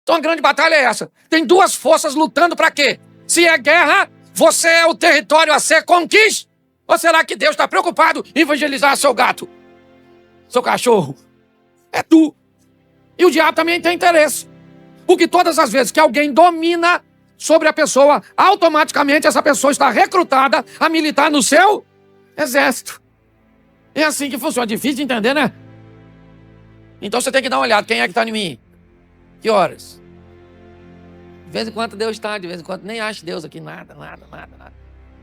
Então a grande batalha é essa. Tem duas forças lutando para quê? Se é guerra, você é o território a ser conquistado. Ou será que Deus está preocupado em evangelizar seu gato? Seu cachorro? É tu. E o diabo também tem interesse. Porque todas as vezes que alguém domina sobre a pessoa, automaticamente essa pessoa está recrutada a militar no seu exército. É assim que funciona. Difícil de entender, né? Então você tem que dar uma olhada. Quem é que está em mim? Que horas? De vez em quando Deus está, de vez em quando nem acha Deus aqui. Nada.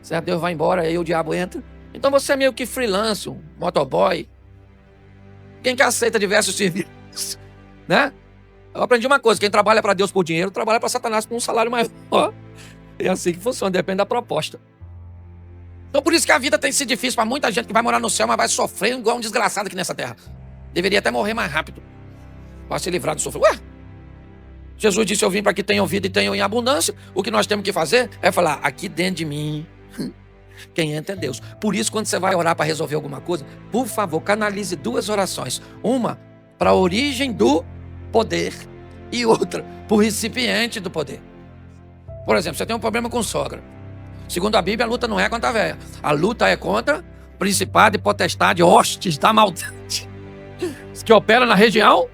Certo? Deus vai embora, aí o diabo entra. Então você é meio que freelance, um motoboy. Quem que aceita diversos serviços, né? Eu aprendi uma coisa, quem trabalha para Deus por dinheiro, trabalha para Satanás com um salário maior. É assim que funciona, depende da proposta. Então por isso que a vida tem sido difícil para muita gente que vai morar no céu, mas vai sofrer igual um desgraçado aqui nessa terra. Deveria até morrer mais rápido para se livrar do sofrimento. Ué? Jesus disse, eu vim para que tenham vida e tenham em abundância. O que nós temos que fazer é falar, aqui dentro de mim, quem entra é Deus. Por isso, quando você vai orar para resolver alguma coisa, por favor, canalize duas orações. Uma para a origem do poder e outra para o recipiente do poder. Por exemplo, você tem um problema com sogra. Segundo a Bíblia, a luta não é contra a véia. A luta é contra principado e potestade, hostes da maldade. Que opera na região,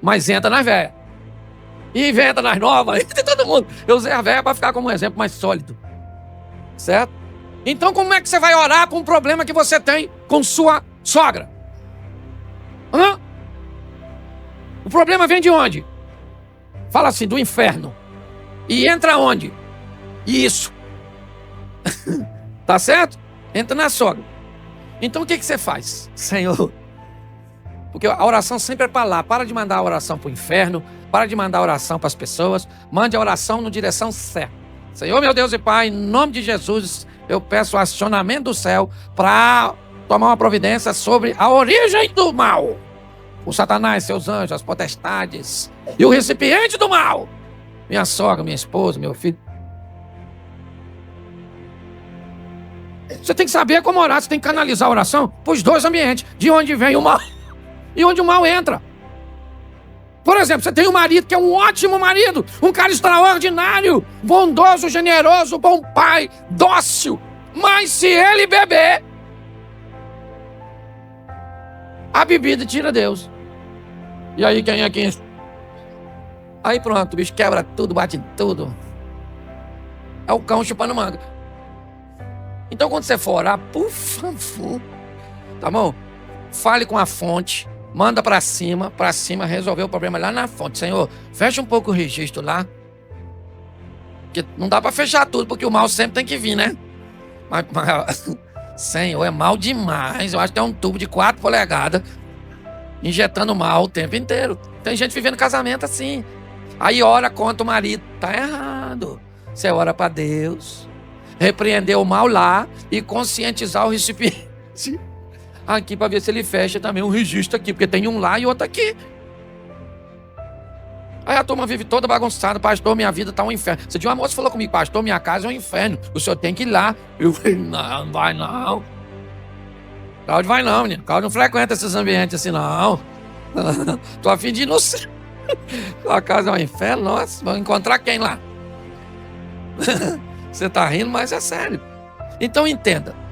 mas entra nas velhas. E inventa nas novas, entra todo mundo. Eu usei a velha para ficar como um exemplo mais sólido. Certo? Então como é que você vai orar para um problema que você tem com sua sogra? Hã? O problema vem de onde? Fala assim, do inferno. E entra onde? Isso. Tá certo? Entra na sogra. Então o que você faz? Senhor. Porque a oração sempre é para lá. Para de mandar a oração para o inferno. Para de mandar a oração para as pessoas. Mande a oração na direção certa. Senhor, meu Deus e Pai, em nome de Jesus, eu peço o acionamento do céu para tomar uma providência sobre a origem do mal. O Satanás, seus anjos, as potestades e o recipiente do mal. Minha sogra, minha esposa, meu filho. Você tem que saber como orar. Você tem que canalizar a oração para os dois ambientes. De onde vem o mal e onde o mal entra. Por exemplo, você tem um marido que é um ótimo marido, um cara extraordinário, bondoso, generoso, bom pai, dócil. Mas se ele beber, a bebida tira Deus. E aí quem é quem? Aí pronto, o bicho quebra tudo, bate em tudo. É o cão chupando manga. Então quando você for orar, por favor, tá bom? Fale com a fonte. Manda para cima resolver o problema lá na fonte. Senhor, fecha um pouco o registro lá. Porque não dá para fechar tudo, porque o mal sempre tem que vir, né? Mas Senhor, é mal demais. Eu acho que tem um tubo de 4 polegadas injetando mal o tempo inteiro. Tem gente vivendo casamento assim. Aí ora contra o marido. Tá errado. Você ora para Deus, repreender o mal lá e conscientizar o recipiente aqui para ver se ele fecha também um registro aqui, porque tem um lá e outro aqui. Aí a turma vive toda bagunçada, pastor, minha vida tá um inferno. Você tinha uma moça que falou comigo, pastor, minha casa é um inferno, o senhor tem que ir lá. Eu falei, não vai não. Cláudio vai não, menino. Cláudio não frequenta esses ambientes assim não. Tô a fim de ir no céu. Sua casa é um inferno, nossa, vamos encontrar quem lá? Você tá rindo, mas é sério. Então entenda.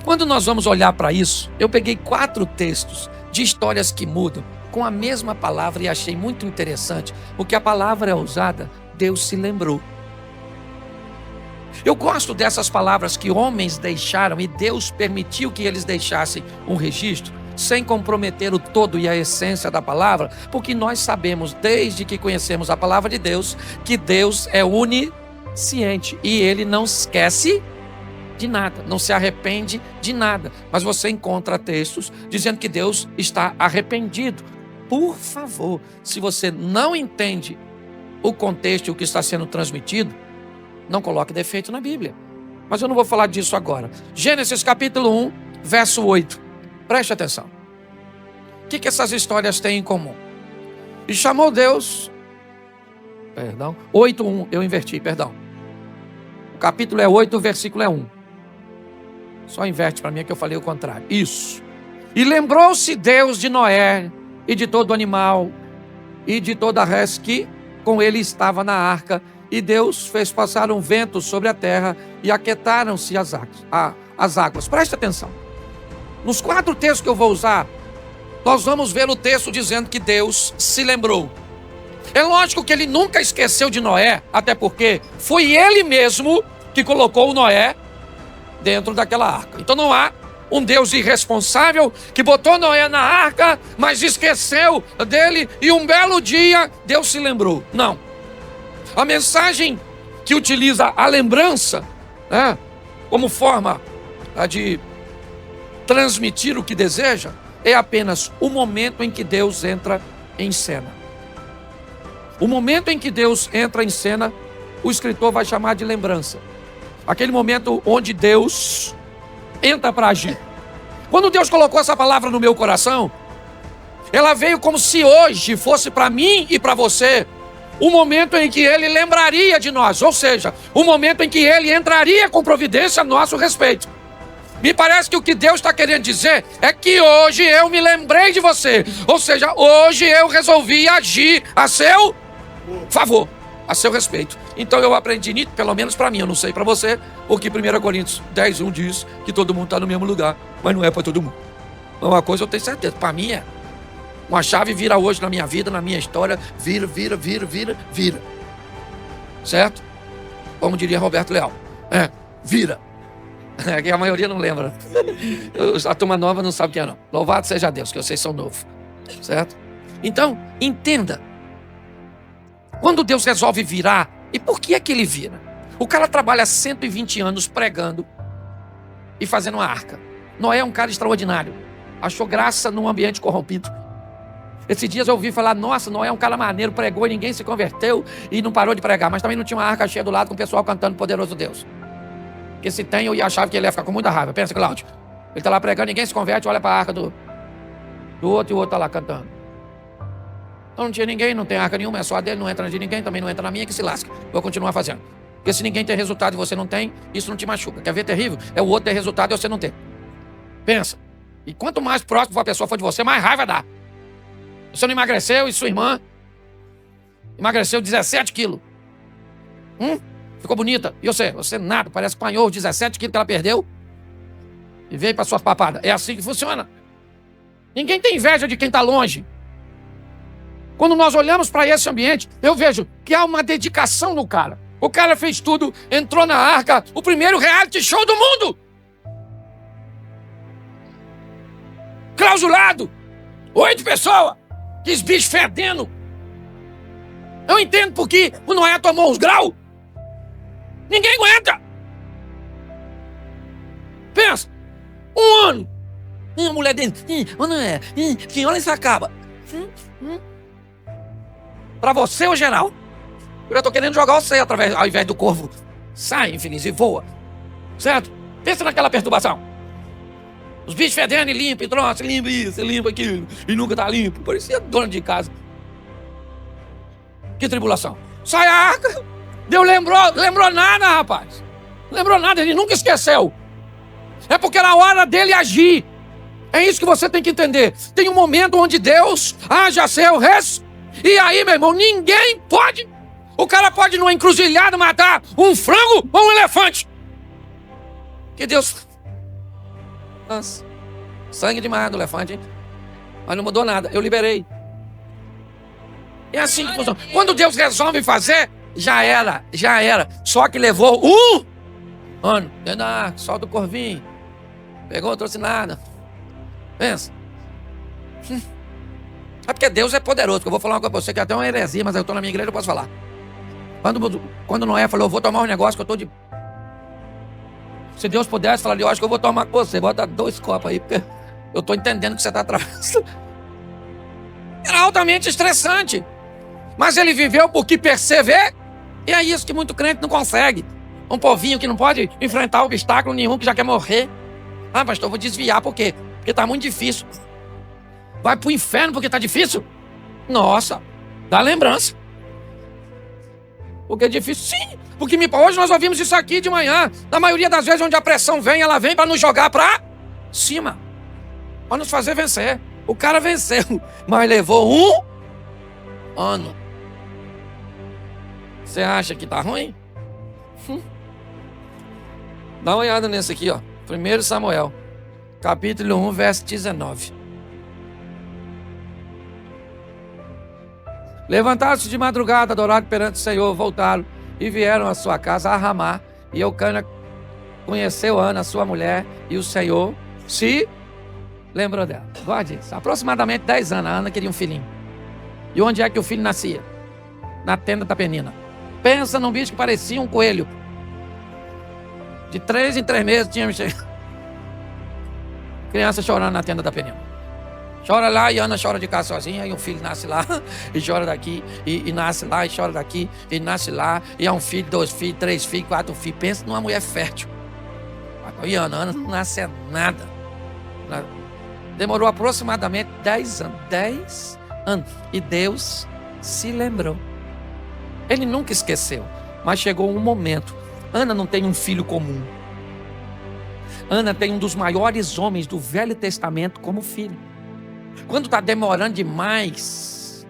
Quando nós vamos olhar para isso, eu peguei 4 textos de histórias que mudam com a mesma palavra e achei muito interessante, porque a palavra é usada, Deus se lembrou. Eu gosto dessas palavras que homens deixaram e Deus permitiu que eles deixassem um registro, sem comprometer o todo e a essência da palavra, porque nós sabemos, desde que conhecemos a palavra de Deus, que Deus é onisciente e Ele não esquece de nada, não se arrepende de nada. Mas você encontra textos dizendo que Deus está arrependido. Por favor, se você não entende o contexto e o que está sendo transmitido, não coloque defeito na Bíblia. Mas eu não vou falar disso agora. Gênesis capítulo 1, verso 8. Preste atenção. O que essas histórias têm em comum? E chamou Deus... 8:1, eu inverti, perdão. O capítulo é 8, o versículo é 1. Só inverte para mim que eu falei o contrário. Isso. E lembrou-se Deus de Noé e de todo animal e de toda a res que com ele estava na arca, e Deus fez passar um vento sobre a terra e aquietaram-se as águas. Preste atenção. Nos 4 textos que eu vou usar, nós vamos ver o texto dizendo que Deus se lembrou. É lógico que ele nunca esqueceu de Noé, até porque foi ele mesmo que colocou o Noé dentro daquela arca. Então não há um Deus irresponsável que botou Noé na arca, mas esqueceu dele e um belo dia Deus se lembrou. Não. A mensagem que utiliza a lembrança, né, como forma de transmitir o que deseja, é apenas o momento em que Deus entra em cena. O momento em que Deus entra em cena, o escritor vai chamar de lembrança. Aquele momento onde Deus entra para agir. Quando Deus colocou essa palavra no meu coração, ela veio como se hoje fosse para mim e para você o momento em que Ele lembraria de nós, ou seja, o momento em que Ele entraria com providência a nosso respeito. Me parece que o que Deus está querendo dizer é que hoje eu me lembrei de você, ou seja, hoje eu resolvi agir a seu favor, a seu respeito. Então eu aprendi, pelo menos para mim, eu não sei para você, porque 1 Coríntios 10:1 diz que todo mundo está no mesmo lugar, mas não é para todo mundo. Uma coisa eu tenho certeza, para mim é. Uma chave vira hoje na minha vida, na minha história, vira. Certo? Como diria Roberto Leal. Vira. É que a maioria não lembra. A turma nova não sabe quem é não. Louvado seja Deus, que vocês são novos. Certo? Então, entenda. Quando Deus resolve virar, e por que é que ele vira? O cara trabalha 120 anos pregando e fazendo uma arca. Noé é um cara extraordinário. Achou graça num ambiente corrompido. Esses dias eu ouvi falar, nossa, Noé é um cara maneiro, pregou e ninguém se converteu e não parou de pregar. Mas também não tinha uma arca cheia do lado com o pessoal cantando Poderoso Deus. Porque se tem, eu ia achar que ele ia ficar com muita raiva. Pensa, Cláudio. Ele está lá pregando, ninguém se converte, olha para a arca do outro e o outro está lá cantando. Então não tinha ninguém, não tem arca nenhuma, é só a dele, não entra na de ninguém, também não entra na minha, que se lasque. Vou continuar fazendo. Porque se ninguém tem resultado e você não tem, isso não te machuca. Quer ver terrível? É o outro ter resultado e você não ter. Pensa. E quanto mais próximo a pessoa for de você, mais raiva dá. Você não emagreceu e sua irmã emagreceu 17 quilos. Ficou bonita. E você nada, parece que apanhou os 17 quilos que ela perdeu e veio para suas papadas. É assim que funciona. Ninguém tem inveja de quem está longe. Quando nós olhamos para esse ambiente, eu vejo que há uma dedicação no cara. O cara fez tudo, entrou na arca, o primeiro reality show do mundo. Clausulado. 8 pessoas. Que bichos fedendo. Eu entendo porque o Noé tomou uns graus. Ninguém aguenta. Pensa. 1 ano. A mulher dele. Noé, quem olha isso acaba. Pra você, ô geral. Eu já tô querendo jogar você ao invés do corvo. Sai, infeliz, e voa. Certo? Pensa naquela perturbação. Os bichos fedendo e limpa, e troça, limpa isso, limpa aquilo. E nunca tá limpo. Parecia dono de casa. Que tribulação. Sai a arca. Deus lembrou nada, rapaz. Lembrou nada, ele nunca esqueceu. É porque era a hora dele agir. É isso que você tem que entender. Tem um momento onde Deus age a seu res. E aí, meu irmão, ninguém pode. O cara pode numa encruzilhada matar um frango ou um elefante. Que Deus... Nossa, sangue demais do elefante, hein? Mas não mudou nada, eu liberei. É assim que funciona. Quando Deus resolve fazer, já era. Só que levou 1 ano. Solta o corvinho. Pegou, trouxe nada. Pensa. É porque Deus é poderoso. Eu vou falar uma coisa pra você que é até uma heresia, mas eu tô na minha igreja, eu posso falar. Quando Noé falou, eu vou tomar um negócio que eu tô de... Se Deus pudesse falar, eu acho que eu vou tomar com você. Bota 2 copos aí, porque eu tô entendendo que você tá atravessando. Era altamente estressante. Mas ele viveu porque persevera. E é isso que muito crente não consegue. Um povinho que não pode enfrentar obstáculo nenhum, que já quer morrer. Ah, pastor, eu vou desviar, por quê? Porque tá muito difícil. Vai pro inferno porque tá difícil? Nossa, dá lembrança. Porque é difícil? Sim. Porque hoje nós ouvimos isso aqui de manhã. Na maioria das vezes onde a pressão vem, ela vem para nos jogar para cima. Para nos fazer vencer. O cara venceu, mas levou 1 ano. Você acha que tá ruim? Dá uma olhada nesse aqui, ó. 1 Samuel, capítulo 1, verso 19. Levantaram-se de madrugada, adoraram perante o Senhor, voltaram e vieram à sua casa a Ramá. E Eucana conheceu Ana, sua mulher, e o Senhor se lembrou dela. Guarde isso. Aproximadamente 10 anos, a Ana queria um filhinho. E onde é que o filho nascia? Na tenda da Penina. Pensa num bicho que parecia um coelho. De 3 em 3 meses tinha criança chorando na tenda da Penina. Chora lá e Ana chora de casa sozinha, e um filho nasce lá, e chora daqui, e nasce lá, e chora daqui, e nasce lá, e é um filho, 2 filhos, 3 filhos, 4 filhos. Pensa numa mulher fértil. E Ana não nasce nada. Demorou aproximadamente 10 anos. 10 anos. E Deus se lembrou. Ele nunca esqueceu, mas chegou um momento. Ana não tem um filho comum. Ana tem um dos maiores homens do Velho Testamento como filho. Quando está demorando demais,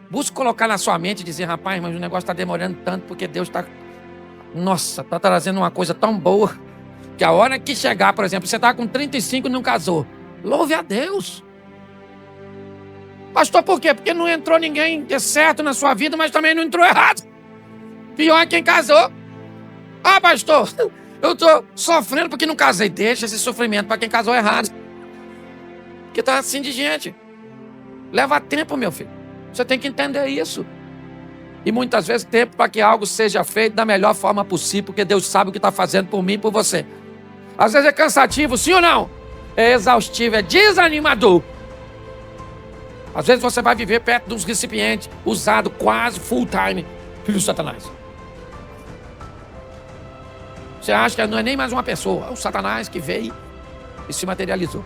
busque colocar na sua mente e dizer: rapaz, mas o negócio está demorando tanto porque Deus está... Nossa, está trazendo uma coisa tão boa que a hora que chegar, por exemplo, você está com 35 e não casou. Louve a Deus. Pastor, por quê? Porque não entrou ninguém certo na sua vida, mas também não entrou errado. Pior é quem casou. Ah, pastor, eu estou sofrendo porque não casei. Deixa esse sofrimento para quem casou errado. Que tá assim de gente. Leva tempo, meu filho. Você tem que entender isso. E muitas vezes tempo para que algo seja feito da melhor forma possível, porque Deus sabe o que está fazendo por mim e por você. Às vezes é cansativo, sim ou não? É exaustivo, é desanimador. Às vezes você vai viver perto de uns recipientes usados quase full time pelo Satanás. Você acha que não é nem mais uma pessoa, é o Satanás que veio e se materializou.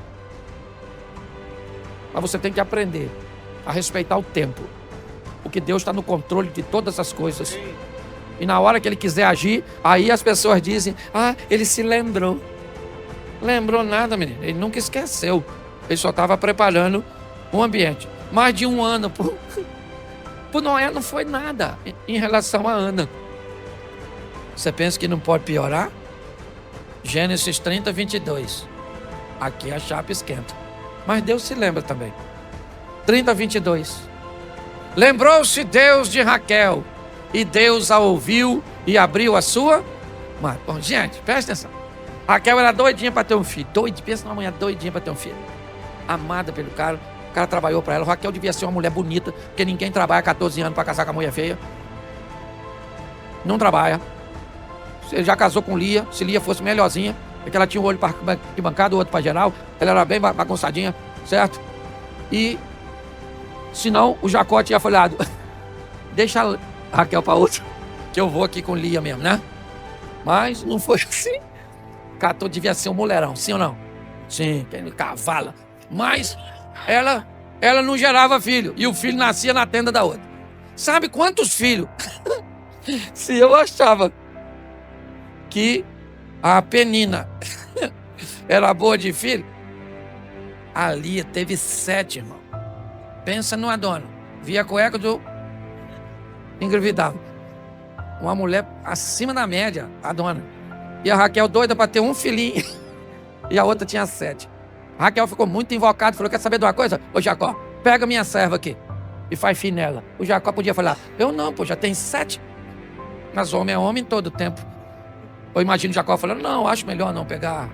Mas você tem que aprender a respeitar o tempo. Porque Deus está no controle de todas as coisas. E na hora que Ele quiser agir, aí as pessoas dizem: ah, Ele se lembrou. Lembrou nada, menino. Ele nunca esqueceu. Ele só estava preparando o ambiente. Mais de 1 ano por Noé não foi nada em relação a Ana. Você pensa que não pode piorar? Gênesis 30, 22. Aqui a chapa esquenta. Mas Deus se lembra também. 30, 22. Lembrou-se Deus de Raquel, e Deus a ouviu e abriu a sua mão. Bom, gente, presta atenção. Raquel era doidinha para ter um filho. Pensa numa mulher doidinha para ter um filho. Amada pelo cara. O cara trabalhou para ela. Raquel devia ser uma mulher bonita, porque ninguém trabalha 14 anos para casar com a mulher feia. Não trabalha. Ele já casou com Lia. Se Lia fosse melhorzinha, porque ela tinha um olho para bancada, o outro para geral. Ela era bem bagunçadinha, certo? E senão o Jacó tinha falado: deixa a Raquel para outra, que eu vou aqui com Lia mesmo, né? Mas não foi assim. Catou devia ser um mulherão, sim ou não? Sim, que cavala. Mas ela não gerava filho. E o filho nascia na tenda da outra. Sabe quantos filhos? Se eu achava que a Penina era boa de filho, a Lia teve 7, irmão. Pensa numa dona. Via a cueca do engravidava. Uma mulher acima da média, a dona. E a Raquel doida para ter um filhinho. E a outra tinha 7. A Raquel ficou muito invocada. Falou: quer saber de uma coisa? Ô Jacó, pega minha serva aqui e faz filho nela. O Jacó podia falar: eu não, pô, já tem 7. Mas homem é homem todo o tempo. Eu imagino Jacó falando: não, acho melhor não pegar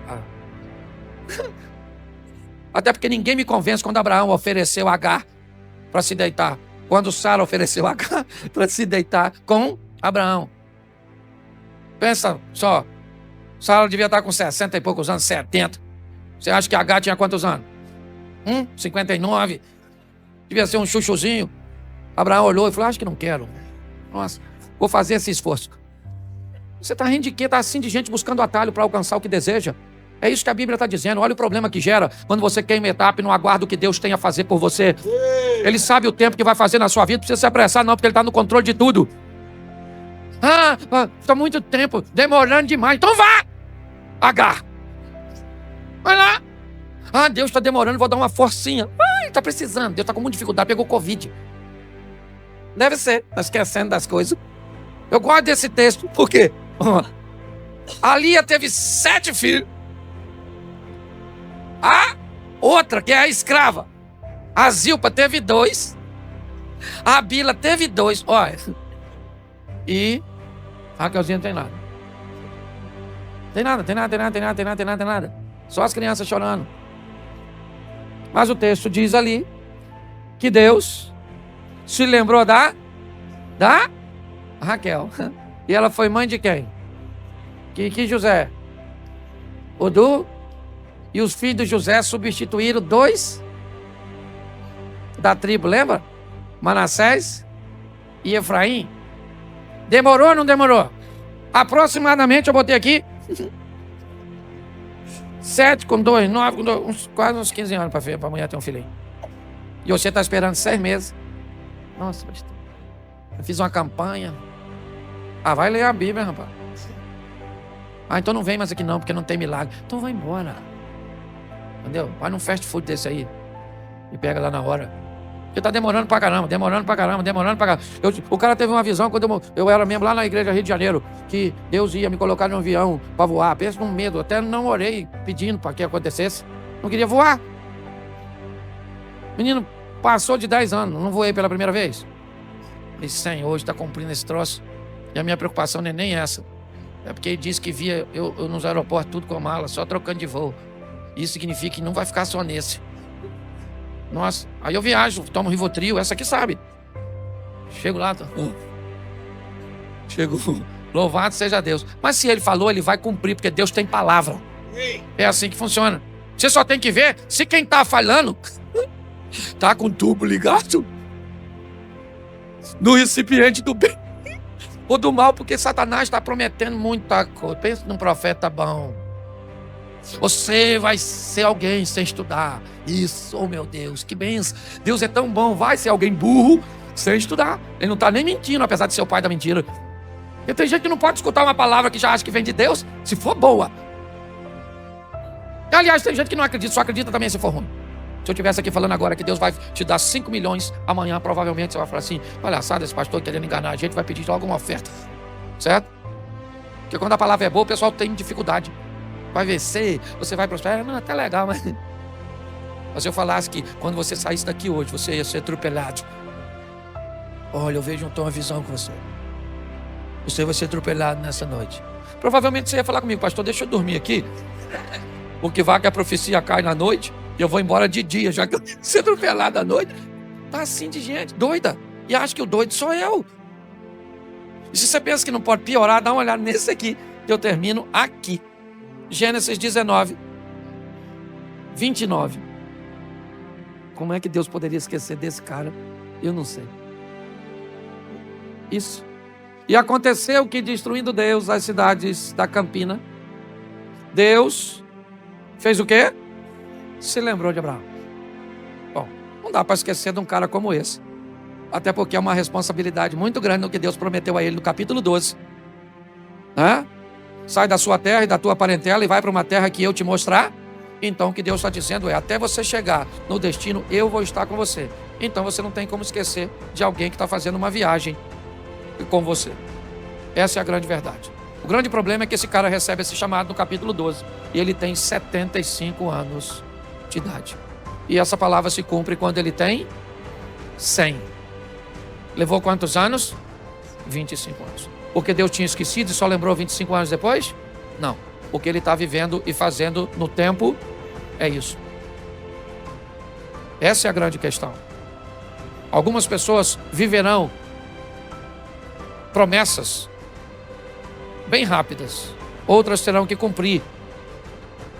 Até porque ninguém me convence quando Abraão ofereceu Agar para se deitar. Quando Sara ofereceu Agar para se deitar com Abraão. Pensa só. Sara devia estar com 60 e poucos anos, 70. Você acha que Agar tinha quantos anos? 59. Devia ser um chuchuzinho. Abraão olhou e falou: acho que não quero. Nossa, vou fazer esse esforço. Você está rindo de quê? Está assim de gente buscando atalho para alcançar o que deseja. É isso que a Bíblia está dizendo. Olha o problema que gera quando você queima etapa e não aguarda o que Deus tem a fazer por você. Ele sabe o tempo que vai fazer na sua vida. Não precisa se apressar não, porque Ele está no controle de tudo. Está muito tempo, demorando demais. Então vá, Agar. Vai lá. Deus está demorando, vou dar uma forcinha. Está precisando. Deus está com muita dificuldade, pegou Covid. Deve ser, está esquecendo das coisas. Eu gosto desse texto, por quê? A Lia teve 7 filhos. A outra, que é a escrava, a Zilpa, teve 2. A Bila teve 2. Olha. E a Raquelzinha não tem nada. Tem nada. Só as crianças chorando. Mas o texto diz ali que Deus se lembrou da Raquel. E ela foi mãe de quem? Que José? E os filhos de José substituíram 2 da tribo, lembra? Manassés e Efraim. Demorou ou não demorou? Aproximadamente, eu botei aqui 7 com 2, 9 com 2, quase uns 15 anos para a mulher ter um filhinho. E você está esperando 6 meses. Nossa, pastor, eu fiz uma campanha. Vai ler a Bíblia, rapaz. Então não vem mais aqui não, porque não tem milagre. Então vai embora. Entendeu? Vai num fast food desse aí e pega lá na hora. Porque tá demorando pra caramba. O cara teve uma visão quando eu era membro lá na igreja Rio de Janeiro, que Deus ia me colocar num avião pra voar. Pensa num medo. Até não orei pedindo pra que acontecesse. Não queria voar. Menino passou de 10 anos. Não voei pela primeira vez. Falei, Senhor, hoje tá cumprindo esse troço. E a minha preocupação não é nem essa. É porque ele disse que via eu nos aeroportos tudo com mala, só trocando de voo. Isso significa que não vai ficar só nesse. Nossa, aí eu viajo, tomo Rivotril, essa aqui sabe. Chego lá, chego, louvado seja Deus. Mas se ele falou, ele vai cumprir, porque Deus tem palavra. É assim que funciona. Você só tem que ver se quem tá falando tá com o tubo ligado no recipiente do bem ou do mal, porque Satanás está prometendo muita coisa. Pensa num profeta bom. Você vai ser alguém sem estudar. Isso, oh meu Deus, que benção. Deus é tão bom, vai ser alguém burro sem estudar. Ele não está nem mentindo, apesar de ser o pai da mentira. E tem gente que não pode escutar uma palavra que já acha que vem de Deus, se for boa. Aliás, tem gente que não acredita, só acredita também se for ruim. Se eu estivesse aqui falando agora que Deus vai te dar 5 milhões, amanhã provavelmente você vai falar assim, palhaçada, esse pastor querendo enganar a gente, vai pedir logo uma oferta. Certo? Porque quando a palavra é boa, o pessoal tem dificuldade. Vai vencer, você vai prosperar. Não, até legal, mas se eu falasse que quando você saísse daqui hoje, você ia ser atropelado. Olha, eu vejo uma visão com você. Você vai ser atropelado nessa noite. Provavelmente você ia falar comigo, pastor, deixa eu dormir aqui. Porque vai que a profecia cai na noite e eu vou embora de dia, já que eu ia ser atropelado à noite. Tá assim de gente, doida. E acha que o doido sou eu. E se você pensa que não pode piorar, dá uma olhada nesse aqui, que eu termino aqui. Gênesis 19, 29. Como é que Deus poderia esquecer desse cara? Eu não sei. Isso. E aconteceu que, destruindo Deus as cidades da Campina, Deus fez o quê? Se lembrou de Abraão. Bom, não dá para esquecer de um cara como esse. Até porque é uma responsabilidade muito grande no que Deus prometeu a ele no capítulo 12. Sai da sua terra e da tua parentela e vai para uma terra que eu te mostrar. Então o que Deus está dizendo é, até você chegar no destino, eu vou estar com você. Então você não tem como esquecer de alguém que está fazendo uma viagem com você. Essa é a grande verdade. O grande problema é que esse cara recebe esse chamado no capítulo 12. E ele tem 75 anos de idade. E essa palavra se cumpre quando ele tem 100. Levou quantos anos? 25 anos. Porque Deus tinha esquecido e só lembrou 25 anos depois? Não. O que ele está vivendo e fazendo no tempo é isso. Essa é a grande questão. Algumas pessoas viverão promessas bem rápidas. Outras terão que cumprir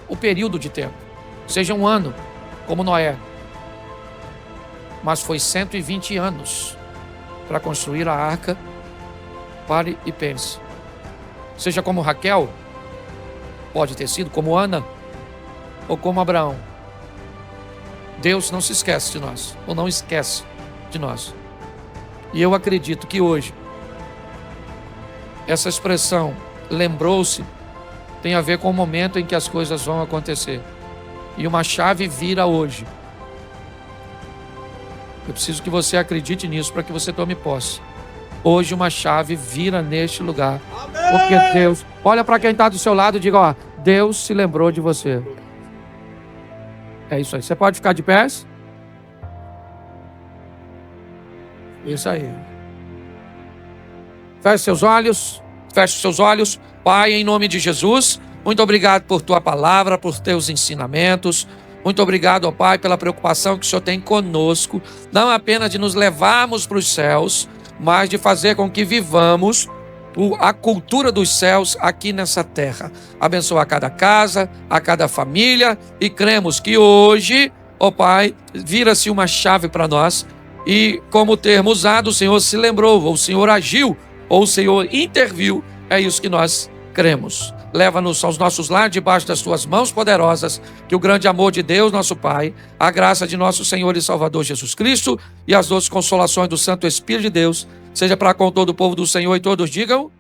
o período de tempo. Seja um ano, como Noé. Mas foi 120 anos para construir a arca. Pare e pense. Seja como Raquel, pode ter sido como Ana, ou como Abraão. Deus não se esquece de nós, ou não esquece de nós. E eu acredito que hoje, essa expressão, lembrou-se, tem a ver com o momento em que as coisas vão acontecer. E uma chave vira hoje. Eu preciso que você acredite nisso para que você tome posse. hoje uma chave vira neste lugar. Porque Deus, olha para quem está do seu lado e diga, ó, Deus se lembrou de você. É isso aí. Você pode ficar de pé? Isso aí. Feche seus olhos. Feche seus olhos. Pai, em nome de Jesus, muito obrigado por tua palavra, por teus ensinamentos. Muito obrigado, ó Pai, pela preocupação que o Senhor tem conosco, não apenas de nos levarmos para os céus, mas de fazer com que vivamos a cultura dos céus aqui nessa terra. Abençoa a cada casa, a cada família, e cremos que hoje, ó Pai, vira-se uma chave para nós, e como termo usado, o Senhor se lembrou, ou o Senhor agiu, ou o Senhor interviu. É isso que nós cremos. Leva-nos aos nossos lares debaixo das tuas mãos poderosas, que o grande amor de Deus, nosso Pai, a graça de nosso Senhor e Salvador Jesus Cristo e as doces consolações do Santo Espírito de Deus, seja para com todo o povo do Senhor, e todos digam...